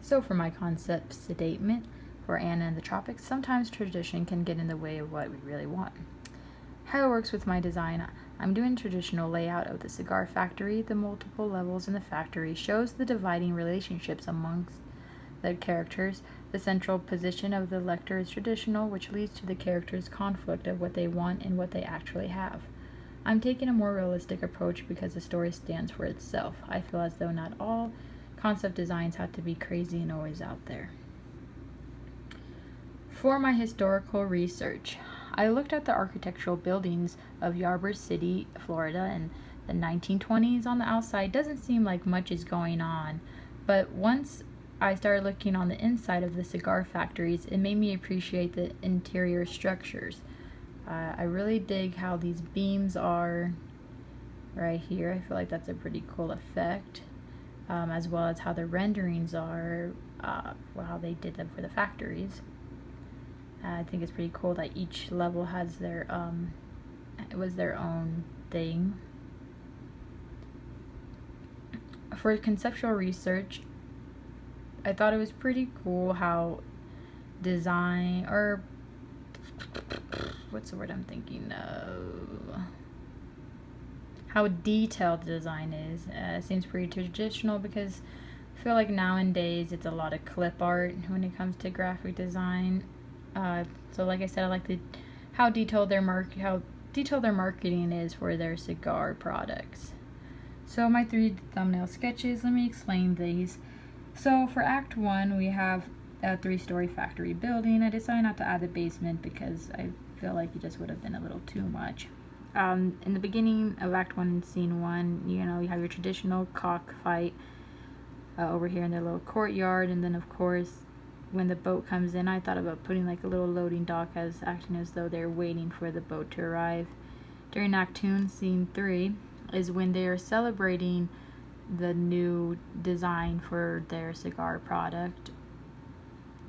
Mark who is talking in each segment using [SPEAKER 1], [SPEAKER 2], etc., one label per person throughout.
[SPEAKER 1] So for my concept statement for Anna and the Tropics, sometimes tradition can get in the way of what we really want. How it works with my design, I'm doing traditional layout of the cigar factory. The multiple levels in the factory shows the dividing relationships amongst the characters. The central position of the lector is traditional, which leads to the characters' conflict of what they want and what they actually have. I'm taking a more realistic approach because the story stands for itself. I feel as though not all concept designs have to be crazy and always out there. For my historical research, I looked at the architectural buildings of Ybor City, Florida in the 1920s. On the outside, doesn't seem like much is going on, but once I started looking on the inside of the cigar factories, it made me appreciate the interior structures. I really dig how these beams are right here. I feel like that's a pretty cool effect. As well as how the renderings are, how they did them for the factories. I think it's pretty cool that each level has their, it was their own thing. For conceptual research, I thought it was pretty cool how design, or what's the word I'm thinking of? How detailed the design is. It seems pretty traditional because I feel like nowadays it's a lot of clip art when it comes to graphic design. So like I said, I like how detailed their marketing is for their cigar products. So my 3 thumbnail sketches, let me explain these. So for Act 1, we have a 3-story factory building. I decided not to add the basement because I feel like it just would have been a little too much. In the beginning of Act 1 and Scene 1, you have your traditional cockfight over here in their little courtyard, and then of course when the boat comes in, I thought about putting like a little loading dock as acting as though they're waiting for the boat to arrive. During Act 2 and Scene 3 is when they are celebrating the new design for their cigar product,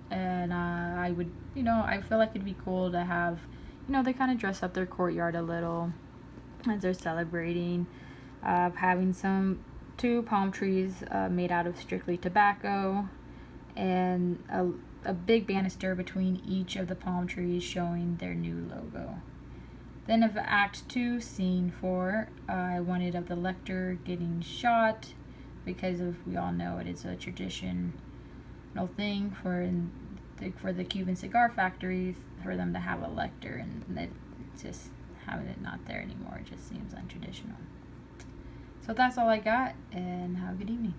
[SPEAKER 1] and I feel like it'd be cool to have, they kind of dress up their courtyard a little as they're celebrating, having 2 palm trees made out of strictly tobacco, and a big banister between each of the palm trees showing their new logo. Then of Act 2, Scene 4, I wanted of the lector getting shot because we all know it is a traditional thing for the Cuban cigar factories for them to have a lector, and it just having it not there anymore, it just seems untraditional. So that's all I got, and have a good evening.